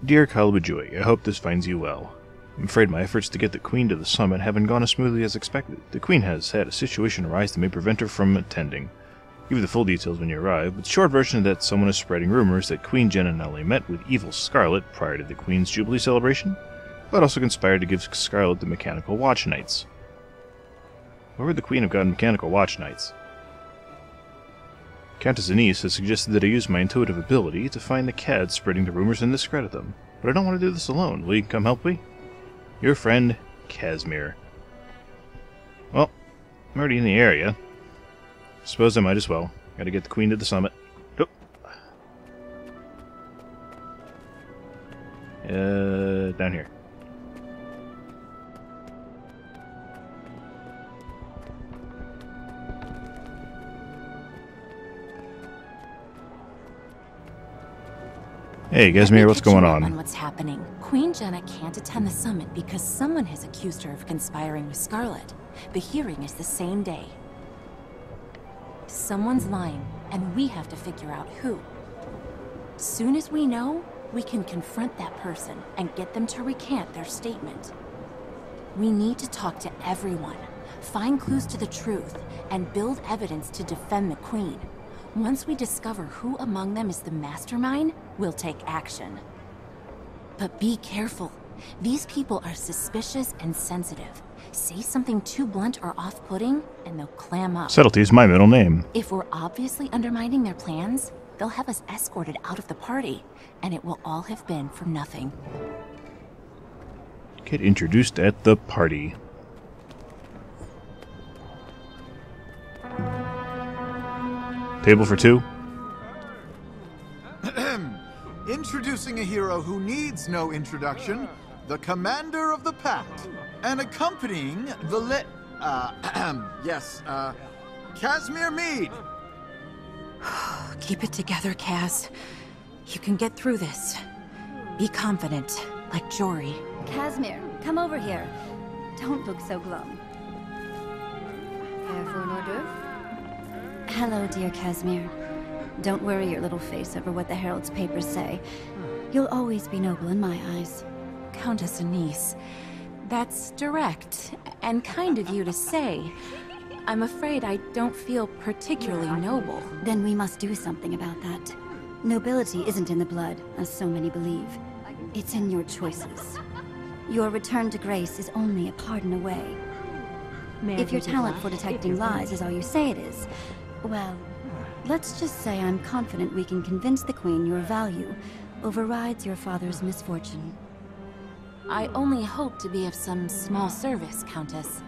Dear Kalabajui, I hope this finds you well. I'm afraid my efforts to get the Queen to the summit haven't gone as smoothly as expected. The Queen has had a situation arise that may prevent her from attending. Give you the full details when you arrive, but the short version is that someone is spreading rumors that Queen Genanelli met with Evil Scarlet prior to the Queen's Jubilee celebration, but also conspired to give Scarlet the Mechanical Watch Knights. Where would the Queen have gotten Mechanical Watch Knights? Countess Anise has suggested that I use my intuitive ability to find the cads spreading the rumors and discredit them, but I don't want to do this alone. Will you come help me? Your friend, Casimir. Well, I'm already in the area. Suppose I might as well. Gotta get the Queen to the summit. Oh. Down here. Hey, Casimir, what's going on? What's happening? Queen Jenna can't attend the summit because someone has accused her of conspiring with Scarlet. The hearing is the same day. Someone's lying, and we have to figure out who. Soon as we know, we can confront that person and get them to recant their statement. We need to talk to everyone, find clues to the truth, and build evidence to defend the Queen. Once we discover who among them is the mastermind, we'll take action. But be careful. These people are suspicious and sensitive. Say something too blunt or off-putting, and they'll clam up. Subtlety is my middle name. If we're obviously undermining their plans, they'll have us escorted out of the party, and it will all have been for nothing. Get introduced at the party. Table for two? Introducing a hero who needs no introduction, the commander of the pact, and accompanying the Casimir Mead. Keep it together, Kaz. You can get through this. Be confident, like Jory. Casimir, come over here. Don't look so glum. Care for an hors d'oeuvre? Hello, dear Casimir. Don't worry your little face over what the Herald's papers say. You'll always be noble in my eyes. Countess Anise, that's direct and kind of you to say. I'm afraid I don't feel particularly noble. Then we must do something about that. Nobility isn't in the blood, as so many believe. It's in your choices. Your return to grace is only a pardon away. If your talent for detecting lies is all you say it is, well, let's just say I'm confident we can convince the Queen your value overrides your father's misfortune. I only hope to be of some small service, Countess.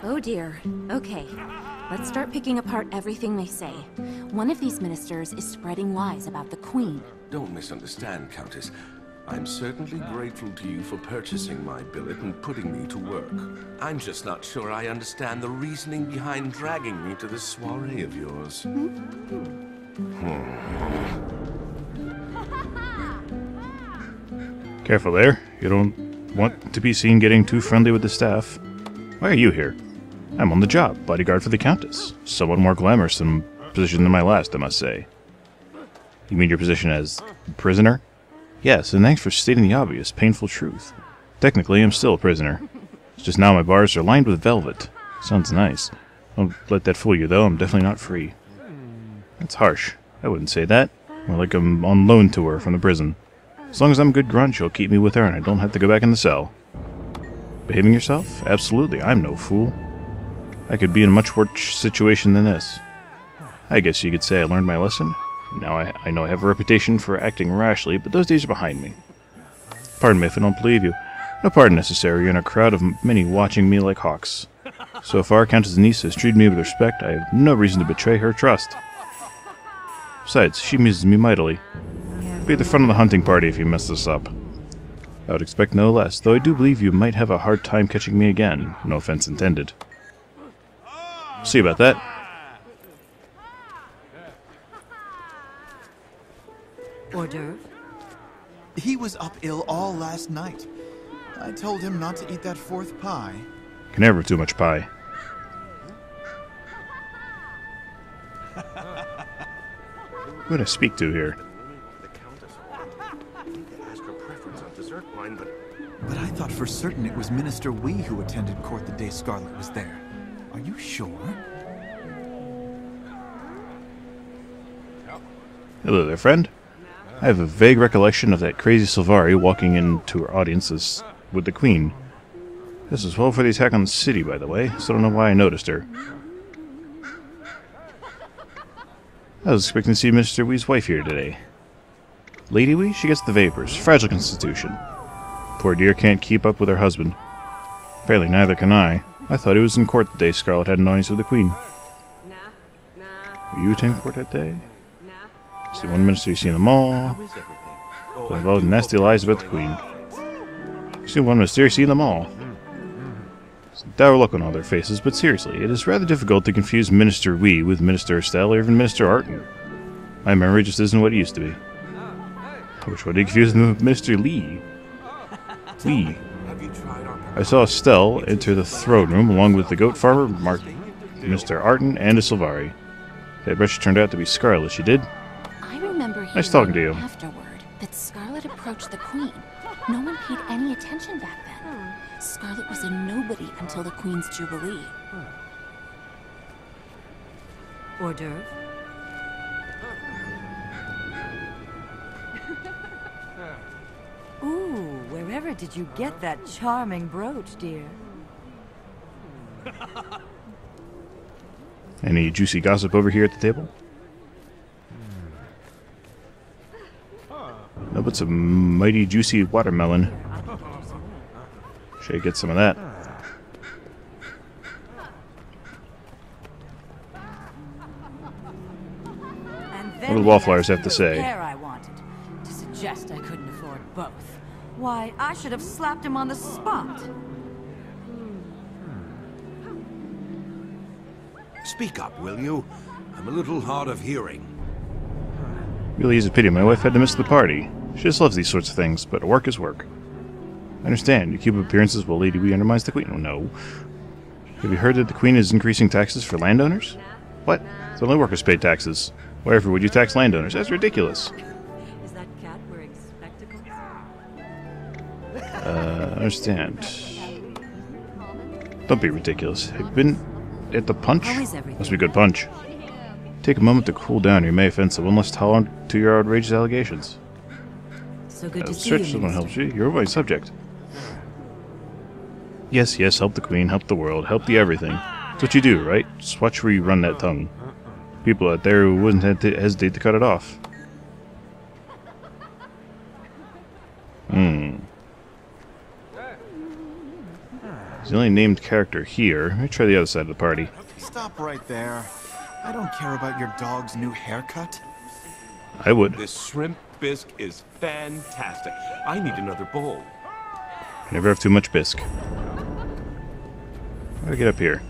Oh dear. Okay. Let's start picking apart everything they say. One of these ministers is spreading lies about the Queen. Don't misunderstand, Countess. I'm certainly grateful to you for purchasing my billet and putting me to work. I'm just not sure I understand the reasoning behind dragging me to this soiree of yours. Careful there. You don't want to be seen getting too friendly with the staff. Why are you here? I'm on the job, bodyguard for the Countess. Somewhat more glamorous position than my last, I must say. You mean your position as prisoner? Yes, and thanks for stating the obvious, painful truth. Technically, I'm still a prisoner. It's just now my bars are lined with velvet. Sounds nice. Don't let that fool you, though. I'm definitely not free. That's harsh. I wouldn't say that. More like I'm on loan to her from the prison. As long as I'm a good grunt, she'll keep me with her and I don't have to go back in the cell. Behaving yourself? Absolutely, I'm no fool. I could be in a much worse situation than this. I guess you could say I learned my lesson. Now I know I have a reputation for acting rashly, but those days are behind me. Pardon me if I don't believe you. No pardon necessary. You're in a crowd of many watching me like hawks. So far, Countess Anise has treated me with respect. I have no reason to betray her trust. Besides, she amuses me mightily. Be at the front of the hunting party if you mess this up. I would expect no less, though I do believe you might have a hard time catching me again. No offense intended. See about that. Hors d'oeuvre? He was up ill all last night. I told him not to eat that fourth pie. Can never have too much pie. Who would I speak to here? thought for certain it was Minister Wee who attended court the day Scarlet was there. Are you sure? Hello there, friend. I have a vague recollection of that crazy Sylvari walking into her audiences with the Queen. This was well for the attack on the city, by the way, so I don't know why I noticed her. I was expecting to see Mr. Wee's wife here today. Lady Wee? She gets the vapors. Fragile constitution. Poor dear can't keep up with her husband. Apparently neither can I. I thought he was in court the day Scarlet had an audience with the Queen. Were you attending court that day? See one minister you see in the mall. But involved in nasty lies about the Queen. You see one minister you see in the mall. It's a dour look on all their faces, but seriously, it is rather difficult to confuse Minister Wee with Minister Estelle or even Minister Arton. My memory just isn't what it used to be. Which one do you confuse with Minister Lee? Lee. I saw Estelle enter the throne room along with the goat farmer, Mr. Arton, and a Sylvari. That brush turned out to be Scarlet, she did. I remember hearing Nice talking to you. afterward that Scarlet approached the Queen. No one paid any attention back then. Scarlet was a nobody until the Queen's Jubilee. Hors d'oeuvre? Ooh, wherever did you get that charming brooch, dear? Any juicy gossip over here at the table? No, but some mighty juicy watermelon. Should I get some of that? What do the wallflowers have to say? There I wanted. To suggest I couldn't afford both. Why, I should have slapped him on the spot. Speak up, will you? I'm a little hard of hearing. Really is a pity my wife had to miss the party. She just loves these sorts of things, but work is work. I understand. You keep up appearances while Lady Wee undermines the Queen. Oh, no. Have you heard that the Queen is increasing taxes for landowners? What? It's only workers pay taxes. Wherever would you tax landowners? That's ridiculous. Is that cat wearing spectacles? I understand. Don't be ridiculous. Have you been at the punch? How is everything? Must be a good punch. Take a moment to cool down. You may offend someone less tolerant to your outrageous allegations. So good to see Search you, someone Minister. helps you. You're my subject. Yes, yes, help the Queen, help the world, help the everything. That's what you do, right? Just watch where you run that tongue. People out there who wouldn't hesitate to cut it off. He's the only named character here. Let me try the other side of the party. Stop right there. I don't care about your dog's new haircut. I would. This shrimp bisque is fantastic. I need another bowl. Never have too much bisque. How do I get up here?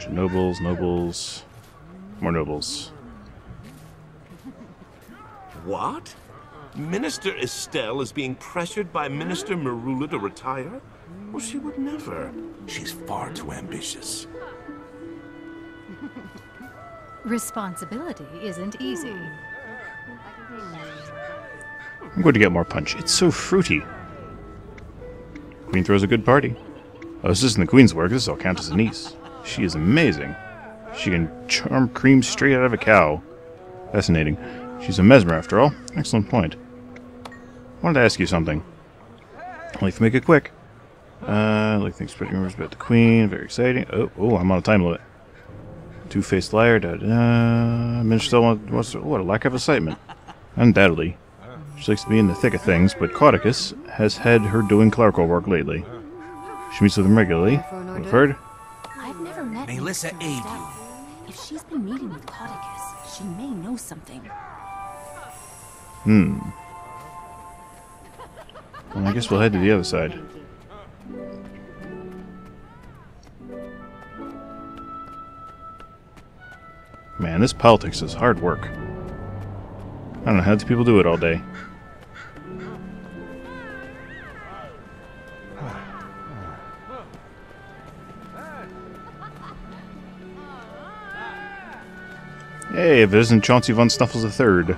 Nobles, nobles, more nobles. What? Minister Estelle is being pressured by Minister Marula to retire? Well, she would never. She's far too ambitious. Responsibility isn't easy. I'm going to get more punch. It's so fruity. Queen throws a good party. Oh, this isn't the Queen's work. This all counts as a niece. She is amazing. She can charm cream straight out of a cow. Fascinating. She's a mesmer, after all. Excellent point. I wanted to ask you something. I'd like to make it quick. Like things spreading rumors about the Queen. Very exciting. Oh, I'm on a time limit. Two-faced liar. Minister still wants to... What a lack of excitement. Undoubtedly. She likes to be in the thick of things, but Caudicus has had her doing clerical work lately. She meets with him regularly. We've heard. I've never met Melissa Minister aid Estelle. If she's been meeting with Caudicus, she may know something. Well, I guess we'll head to the other side. Man, this politics is hard work. I don't know how do people do it all day. Hey, if it isn't Chauncey von Snuffles III.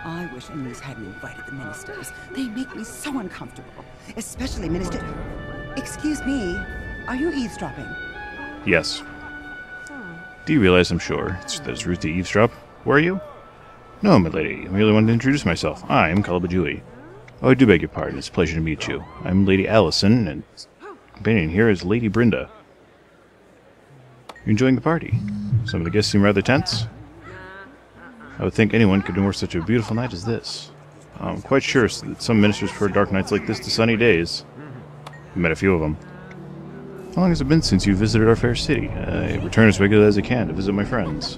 I wish Anise hadn't invited the ministers. They make me so uncomfortable. Especially Minister... Excuse me, are you eavesdropping? Yes. Do you realize, I'm sure, that it's rude to eavesdrop? Were you? No, my lady. I merely wanted to introduce myself. I am Kalabajui. Oh, I do beg your pardon. It's a pleasure to meet you. I'm Lady Allison, and companion here is Lady Brenda. You're enjoying the party? Some of the guests seem rather tense. I would think anyone could ignore such a beautiful night as this. I'm quite sure that some ministers prefer dark nights like this to sunny days. I've met a few of them. How long has it been since you visited our fair city? I return as regularly as I can to visit my friends.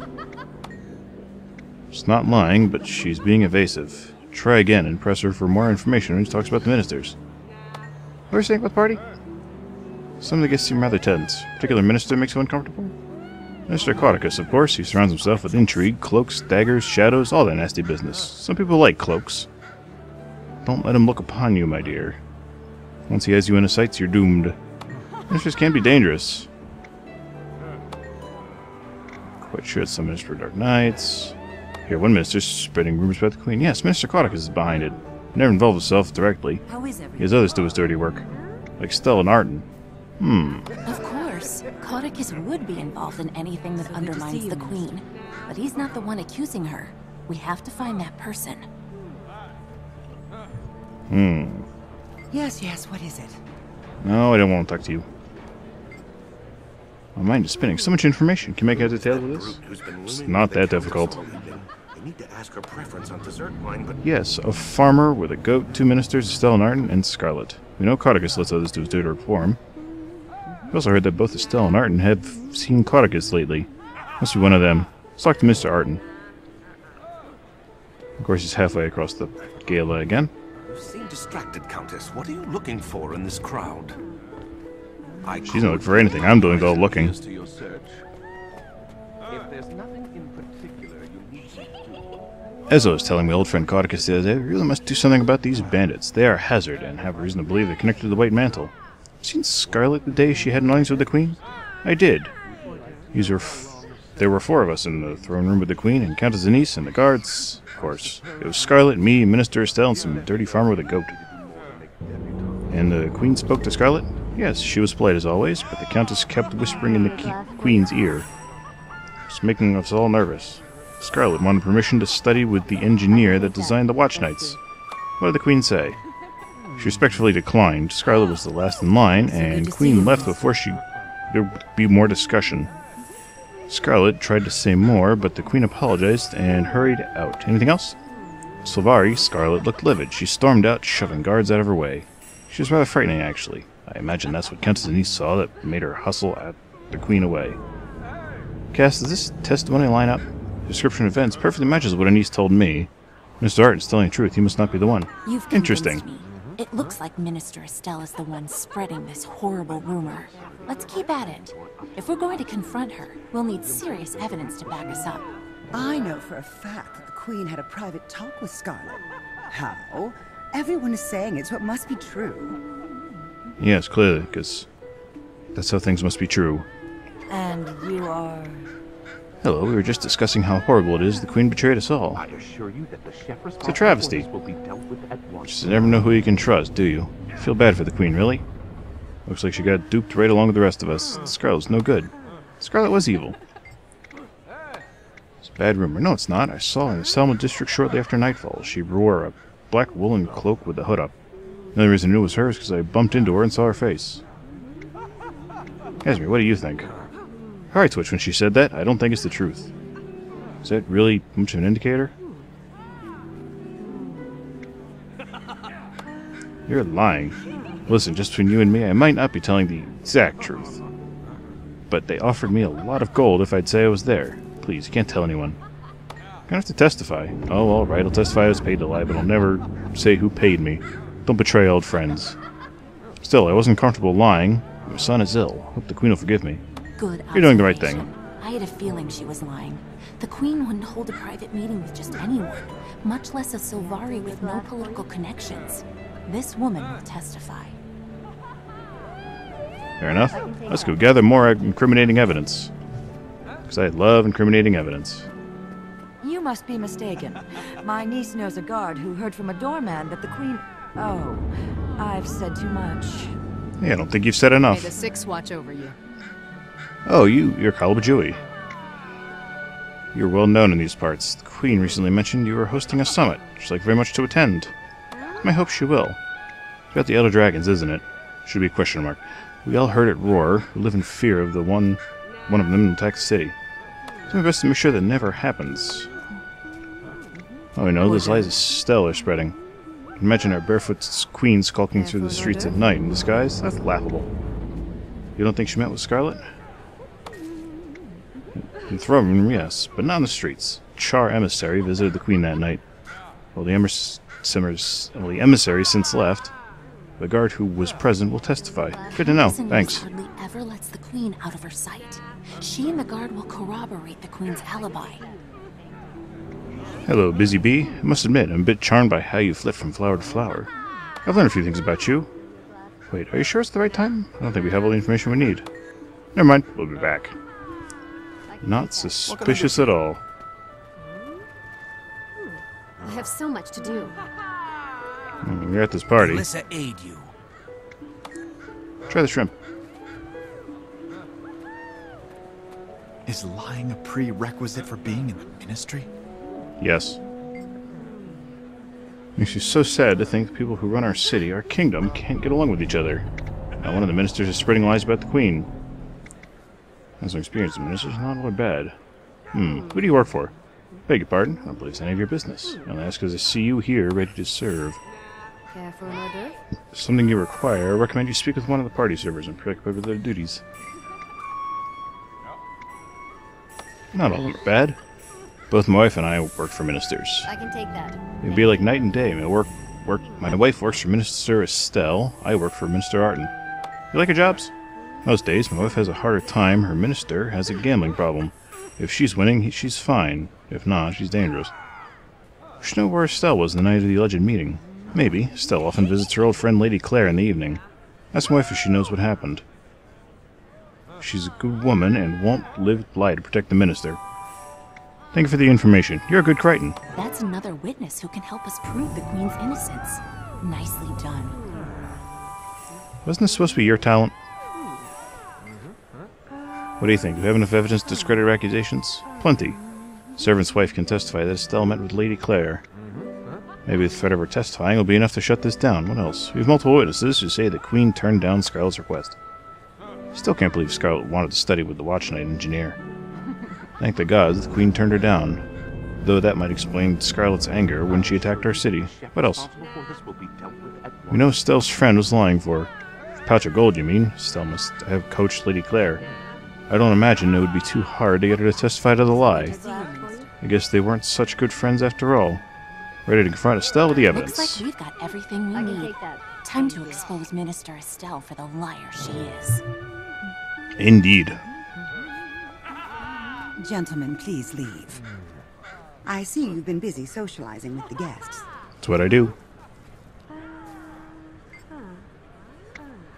She's not lying, but she's being evasive. Try again and press her for more information when she talks about the ministers. What are you saying about the party? Some of the guests seem rather tense. A particular minister makes you uncomfortable? Mr. Cauticus, of course. He surrounds himself with intrigue, cloaks, daggers, shadows, all that nasty business. Some people like cloaks. Don't let him look upon you, my dear. Once he has you in his sights, you're doomed. Ministers can be dangerous. Quite sure it's some minister for dark nights. Here, one minister's spreading rumors about the Queen. Yes, Minister Cauticus is behind it. Never involved himself directly. He has others do his dirty work, like Stella and Arden. Of course, Cauticus would be involved in anything that undermines the Queen. But he's not the one accusing her. We have to find that person. Yes, what is it? No, I don't want to talk to you. My mind is spinning. So much information. Can you make heads or tails of this? It's not that difficult. I need to ask her preference on dessert wine, but... Yes, a farmer with a goat, 2 ministers, Estelle and Arden, and Scarlet. We know Cauticus lets others do his duty to reform. We also heard that both Estelle and Arden have seen Cauticus lately. Must be one of them. Let's talk to Mr. Arden. Of course, he's halfway across the gala again. You seem distracted, Countess. What are you looking for in this crowd? She doesn't look for anything. I'm doing all looking. If there's nothing in particular you need to do. As I was telling my old friend Cauticus the other day, we really must do something about these bandits. They are a hazard, and have reason to believe they're connected to the White Mantle. Seen Scarlet the day she had an audience with the Queen? I did. There were 4 of us in the throne room with the Queen, and Countess Anise and the guards. Of course, it was Scarlet, me, Minister Estelle, and some dirty farmer with a goat. And the Queen spoke to Scarlet? Yes, she was polite as always, but the Countess kept whispering in the Queen's ear. It's making us all nervous. Scarlet wanted permission to study with the engineer that designed the watch nights. What did the Queen say? She respectfully declined. Scarlet was the last in line, and Queen left before there would be more discussion. Scarlet tried to say more, but the Queen apologized and hurried out. Anything else? Silvari, Scarlet, looked livid. She stormed out, shoving guards out of her way. She was rather frightening, actually. I imagine that's what Countess Anise saw that made her hustle the Queen away. Cass, does this testimony line up? The description of events perfectly matches what Anise told me. Mr. Arden's telling the truth. He must not be the one. You've Interesting. Me. It looks like Minister Estelle is the one spreading this horrible rumor. Let's keep at it. If we're going to confront her, we'll need serious evidence to back us up. I know for a fact that the Queen had a private talk with Scarlet. How? Everyone is saying it, so it must be true. Yes, clearly, because that's how things must be true. And you are... Hello, we were just discussing how horrible it is the Queen betrayed us all. I assure you that the chef It's a travesty. will be dealt with at once. Just never know who you can trust, do you? You feel bad for the Queen, really? Looks like she got duped right along with the rest of us. Scarlet's no good. Scarlet was evil. It's a bad rumor. No, it's not. I saw her in the Selma district shortly after nightfall. She wore a black woolen cloak with the hood up. The only reason I knew it was her is because I bumped into her and saw her face. Esme, what do you think? Her eye twitched when she said that. I don't think it's the truth. Is that really much of an indicator? You're lying. Listen, just between you and me, I might not be telling the exact truth. But they offered me a lot of gold if I'd say I was there. Please, you can't tell anyone. I'm gonna have to testify. Oh, alright, I'll testify I was paid to lie, but I'll never say who paid me. Don't betray old friends. Still, I wasn't comfortable lying. My son is ill. Hope the Queen will forgive me. Good You're doing the right thing. I had a feeling she was lying. The Queen wouldn't hold a private meeting with just anyone, much less a Silvari with no political connections. This woman will testify. Fair enough. Let's go gather more incriminating evidence. Because I love incriminating evidence. You must be mistaken. My niece knows a guard who heard from a doorman that the Queen... Oh, I've said too much. Yeah, I don't think you've said May enough. the Six watch over you. Oh, you're Kalabajui. You're well known in these parts. The Queen recently mentioned you were hosting a summit. She'd like very much to attend. I hope she will. It's about the Elder Dragons, isn't it? Should be a question mark. We all heard it roar. We live in fear of the one of them will attack the city. It's my best to make sure that never happens. Oh, I know, those lies of Stell are spreading. Imagine our barefoot queen skulking through the streets at night in disguise? That's laughable. You don't think she met with Scarlet? In the throne room, yes, but not in the streets. Char emissary visited the Queen that night. While the emissary since left, the guard who was present will testify. Good to know. Thanks. Hardly ever lets the Queen out of her sight. She and the guard will corroborate the Queen's alibi. Hello, Busy Bee. I must admit, I'm a bit charmed by how you flit from flower to flower. I've learned a few things about you. Wait, are you sure it's the right time? I don't think we have all the information we need. Never mind, we'll be back. Not suspicious at all. I have so much to do. You're at this party. Melissa aid you. Try the shrimp. Is lying a prerequisite for being in the ministry? Yes. Makes you so sad to think the people who run our city, our kingdom, can't get along with each other. Now one of the ministers is spreading lies about the Queen. As an experienced minister, is not all bad. Who do you work for? Beg your pardon? I don't believe it's any of your business. I only ask because I see you here, ready to serve. Care for an hors d'oeuvre? If something you require, I recommend you speak with one of the party servers and preoccupy with their duties. Not all are bad. Both my wife and I work for ministers. I can take that. It'd be like night and day. My wife works for Minister Estelle. I work for Minister Arden. You like your jobs? Most days, my wife has a harder time. Her minister has a gambling problem. If she's winning, she's fine. If not, she's dangerous. We should know where Estelle was the night of the alleged meeting. Maybe. Estelle often visits her old friend Lady Claire in the evening. Ask my wife if she knows what happened. She's a good woman and won't lie to protect the minister. Thank you for the information. You're a good Crichton. That's another witness who can help us prove the Queen's innocence. Nicely done. Wasn't this supposed to be your talent? What do you think? Do we have enough evidence to discredit her accusations? Plenty. Servant's wife can testify that Estelle met with Lady Claire. Maybe the threat of her testifying will be enough to shut this down. What else? We have multiple witnesses who say the Queen turned down Scarlet's request. Still can't believe Scarlet wanted to study with the Watch Knight engineer. Thank the gods the Queen turned her down. Though that might explain Scarlet's anger when she attacked our city. What else? We know Estelle's friend was lying for her. A pouch of gold, you mean? Estelle must have coached Lady Claire. I don't imagine it would be too hard to get her to testify to the lie. I guess they weren't such good friends after all. Ready to confront Estelle with the evidence. Looks like we've got everything we need. Time to expose Minister Estelle for the liar she is. Indeed. Gentlemen, please leave. I see you've been busy socializing with the guests. That's what I do.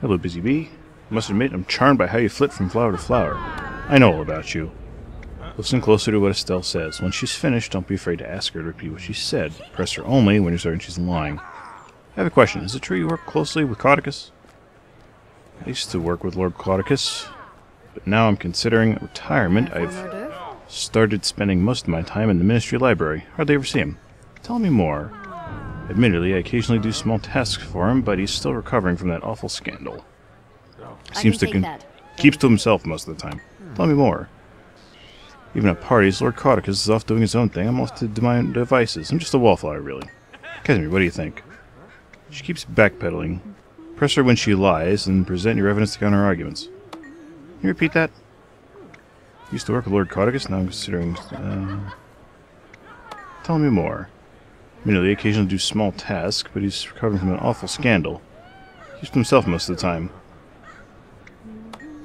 Hello, Busy Bee. I must admit, I'm charmed by how you flit from flower to flower. I know all about you. Listen closer to what Estelle says. When she's finished, don't be afraid to ask her to repeat what she said. Press her only when you're certain she's lying. I have a question. Is it true you work closely with Caudicus? I used to work with Lord Caudicus, but now I'm considering retirement. I've started spending most of my time in the Ministry Library. Hardly ever see him. Tell me more. Admittedly, I occasionally do small tasks for him, but he's still recovering from that awful scandal. Seems to keeps to himself most of the time. Tell me more. Even at parties, Lord Caudicus is off doing his own thing. I'm off to do my own devices. I'm just a wallflower, really. Casimir, what do you think? She keeps backpedaling. Press her when she lies, and present your evidence to counter her arguments. Can you repeat that? Used to work with Lord Caudicus, now I'm considering... Tell me more. Admittedly, occasionally do small tasks, but he's recovering from an awful scandal. Keeps to himself most of the time.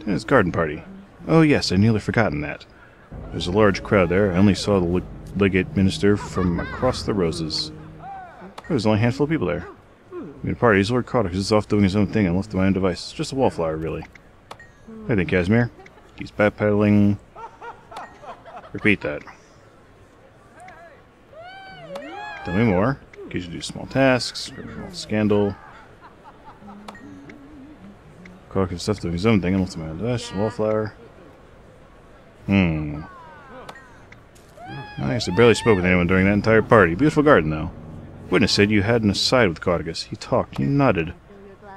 His garden party. Oh yes, I'd nearly forgotten that. There's a large crowd there. I only saw the legate minister from across the roses. There was only a handful of people there. At parties, Lord Caudicus is off doing his own thing and left to my own device. Just a wallflower, really. I think, Casimir. He's backpedaling. Repeat that. Tell me more. Occasionally do small tasks. Scandal. Clark and stuff doing his own thing. I'm ultimately on the dash. Wallflower. I guess I barely spoke with anyone during that entire party. Beautiful garden, though. Witness said you had an aside with Caudigus. He talked. He nodded.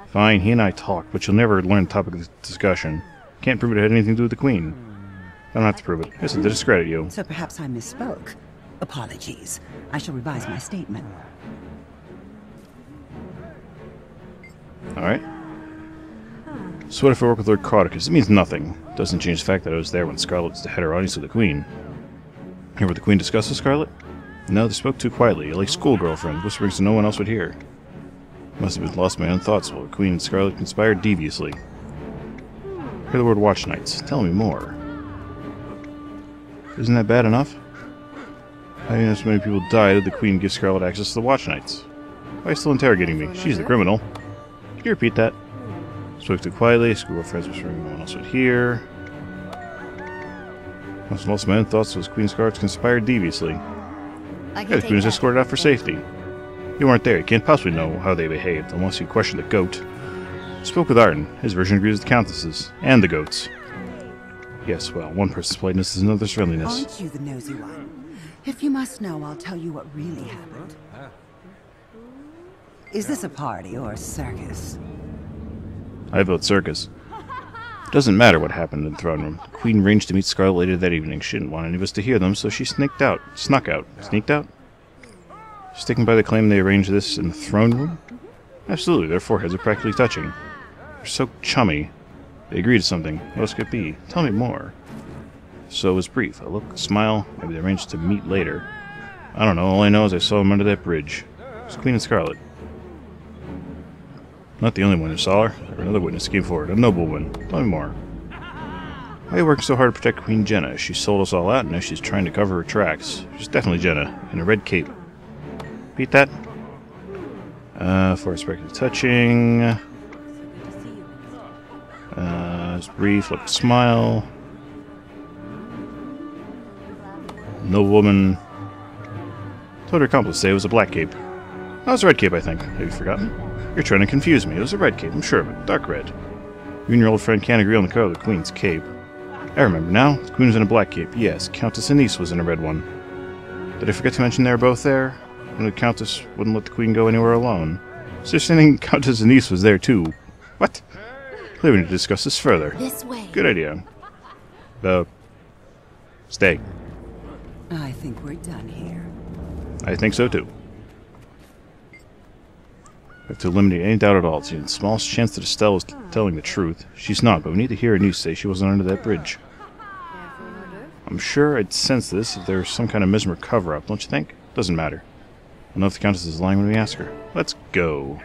Fine, he and I talked, but you'll never learn the topic of discussion. Can't prove it had anything to do with the Queen. I don't have to prove it. I said to discredit you. So perhaps I misspoke. Apologies. I shall revise my statement. Alright. So what if I work with Lord Caudigus? It means nothing. It doesn't change the fact that I was there when Scarlet was to head her audience with the Queen. Hear what the Queen discussed with Scarlet? No, they spoke too quietly, like schoolgirl friends, whispering so no one else would hear. Must have been lost my own thoughts while the Queen and Scarlet conspired deviously. Hear the word Watch Knights. Tell me more. Isn't that bad enough? How do you know so many people died did the Queen give Scarlet access to the Watch Knights? Why are you still interrogating me? She's the criminal. Can you repeat that? Spoke too quietly, schoolgirl friends whispering no one else would hear. Must have lost my own thoughts as Queen Scarlet conspired deviously. Yeah, the Queen was escorted out for safety. You weren't there, you can't possibly know how they behaved, unless you question the goat. Spoke with Arden. His version agrees with the Countess's, and the goat's. Yes, well, one person's politeness is another's friendliness. Aren't you the nosy one? If you must know, I'll tell you what really happened. Is this a party or a circus? I vote circus. It doesn't matter what happened in the throne room. The Queen arranged to meet Scarlet later that evening. She didn't want any of us to hear them, so she snuck out. Sneaked out? Sticking by the claim they arranged this in the throne room? Absolutely, their foreheads are practically touching. They're so chummy. They agreed to something. What else could it be? Tell me more. So it was brief. A look, a smile. Maybe they arranged to meet later. I don't know. All I know is I saw them under that bridge. It was Queen and Scarlet. Not the only one who saw her. There were another witness came forward. A noble one. Tell me more. Why are you working so hard to protect Queen Jenna? She sold us all out, and now she's trying to cover her tracks. She's definitely Jenna, in a red cape. Repeat that. For respective touching. It's brief. Look, smile. No woman. Told her accomplice to say it was a black cape. Oh, it was a red cape, I think. Have you forgotten? You're trying to confuse me. It was a red cape, I'm sure of it. Dark red. You and your old friend can't agree on the color of the Queen's cape. I remember now. The Queen was in a black cape. Yes, Countess Anise was in a red one. Did I forget to mention they were both there? And the Countess wouldn't let the Queen go anywhere alone. So you're saying Countess Anise was there too? What? We need to discuss this further. This way. Good idea. Stay. I think we're done here. I think so too. We have to eliminate any doubt at all. It's the smallest chance that Estelle is telling the truth. She's not, but we need to hear Anise say she wasn't under that bridge. I'm sure I'd sense this if there was some kind of Mesmer cover-up, don't you think? Doesn't matter. We'll know if the Countess is lying when we ask her. Let's go.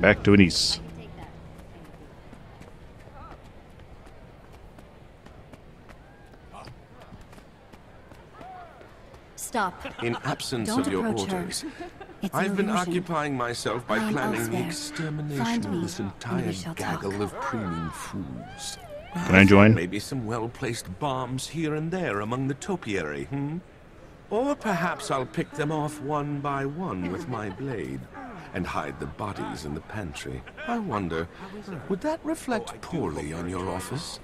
Back to Anise. Stop. In absence Don't of your approach her. orders, It's I've an been illusion. occupying myself by I am planning the elsewhere. extermination Find of me, this and entire we shall talk. gaggle of preening fools. Can I join? Maybe some well-placed bombs here and there among the topiary, Or perhaps I'll pick them off one by one with my blade and hide the bodies in the pantry. I wonder, would that reflect poorly on your office?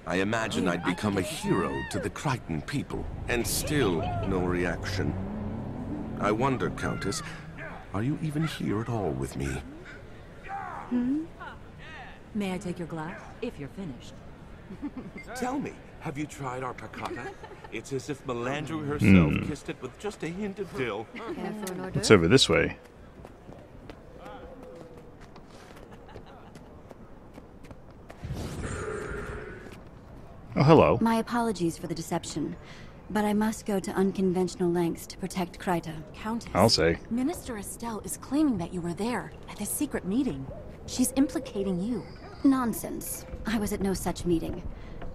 I imagine I'd become a hero to the Crichton people, and still no reaction. I wonder, Countess, are you even here at all with me? May I take your glass? If you're finished. Tell me, have you tried our piccata? It's as if Melandru herself kissed it with just a hint of dill. It's over this way. Oh, hello. My apologies for the deception, but I must go to unconventional lengths to protect Kryta. Countess. I'll say. Minister Estelle is claiming that you were there at this secret meeting. She's implicating you. Nonsense. I was at no such meeting.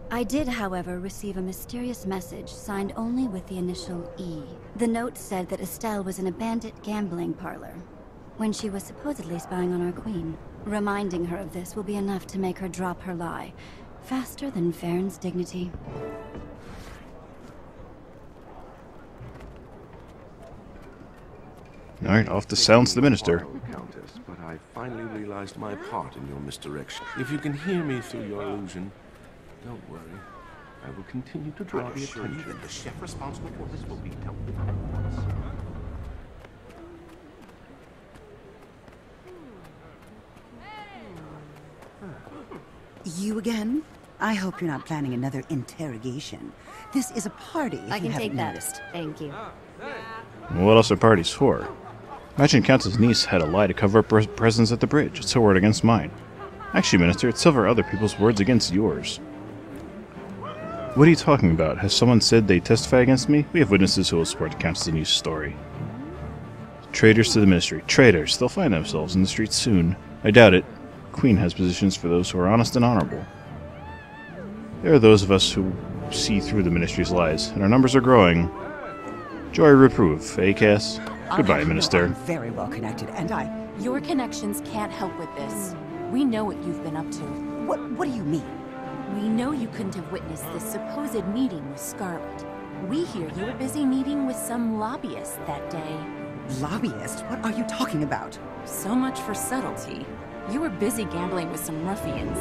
I did, however, receive a mysterious message signed only with the initial E. The note said that Estelle was in a bandit gambling parlor when she was supposedly spying on our queen. Reminding her of this will be enough to make her drop her lie, faster than Farron's dignity. Alright, off to silence the minister. Countess, but I finally realized my part in your misdirection. If you can hear me through your illusion, don't worry. I will continue to draw the attention. That the chef responsible for this will be dealt with at once. You again? I hope you're not planning another interrogation. This is a party, if I you can haven't take that. noticed. Thank you. What else are parties for? Imagine Countess' niece had a lie to cover up her presence at the bridge. It's her word against mine. Actually, Minister, it's several other people's words against yours. What are you talking about? Has someone said they testify against me? We have witnesses who will support the Countess' niece's story. Traitors to the Ministry. Traitors. They'll find themselves in the streets soon. I doubt it. The Queen has positions for those who are honest and honorable. There are those of us who see through the Ministry's lies, and our numbers are growing. Joy reprove, eh, Cass? Goodbye, Minister. I'm very well connected, and Your connections can't help with this. We know what you've been up to. What do you mean? We know you couldn't have witnessed this supposed meeting with Scarlet. We hear you were busy meeting with some lobbyist that day. Lobbyist? What are you talking about? So much for subtlety. You were busy gambling with some ruffians.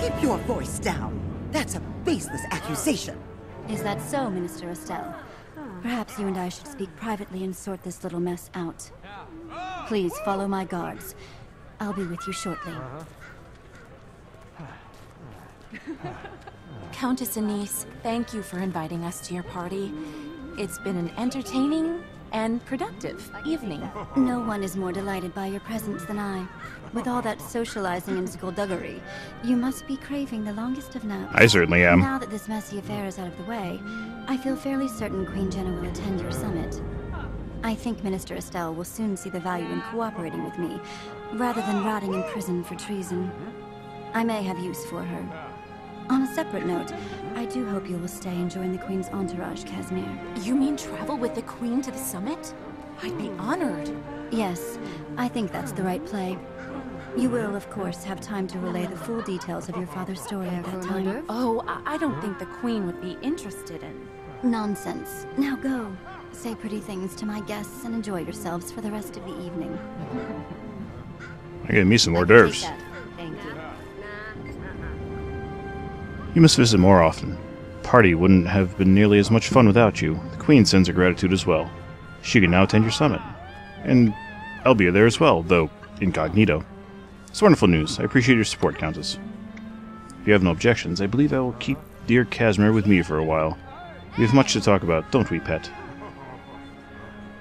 Keep your voice down. That's a baseless accusation. Is that so, Minister Estelle? Perhaps you and I should speak privately and sort this little mess out. Please follow my guards. I'll be with you shortly. Countess Anise, thank you for inviting us to your party. It's been an entertaining and productive evening. No one is more delighted by your presence than I. With all that socializing and skullduggery, you must be craving the longest of naps. I certainly am. Now that this messy affair is out of the way, I feel fairly certain Queen Jenna will attend your summit. I think Minister Estelle will soon see the value in cooperating with me, rather than rotting in prison for treason. I may have use for her. On a separate note, I do hope you will stay and join the Queen's entourage, Casimir. You mean travel with the Queen to the summit? I'd be honored. Yes, I think that's the right play. You will, of course, have time to relay the full details of your father's story at that time. Oh, I don't think the Queen would be interested in... Nonsense. Now go. Say pretty things to my guests and enjoy yourselves for the rest of the evening. I get me some hors d'oeuvres. Thank you. You must visit more often. Party wouldn't have been nearly as much fun without you. The Queen sends her gratitude as well. She can now attend your summit. And I'll be there as well, though incognito. It's wonderful news. I appreciate your support, Countess. If you have no objections, I believe I will keep dear Casimir with me for a while. We have much to talk about, don't we, pet?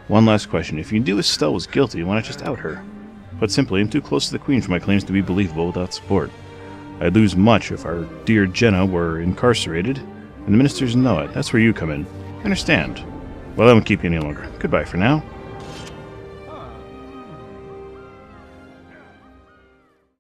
One last question. If you knew Estelle was guilty, why not just out her? Put simply, I'm too close to the Queen for my claims to be believable without support. I'd lose much if our dear Jenna were incarcerated, and the ministers know it. That's where you come in. I understand. Well, I won't keep you any longer. Goodbye for now.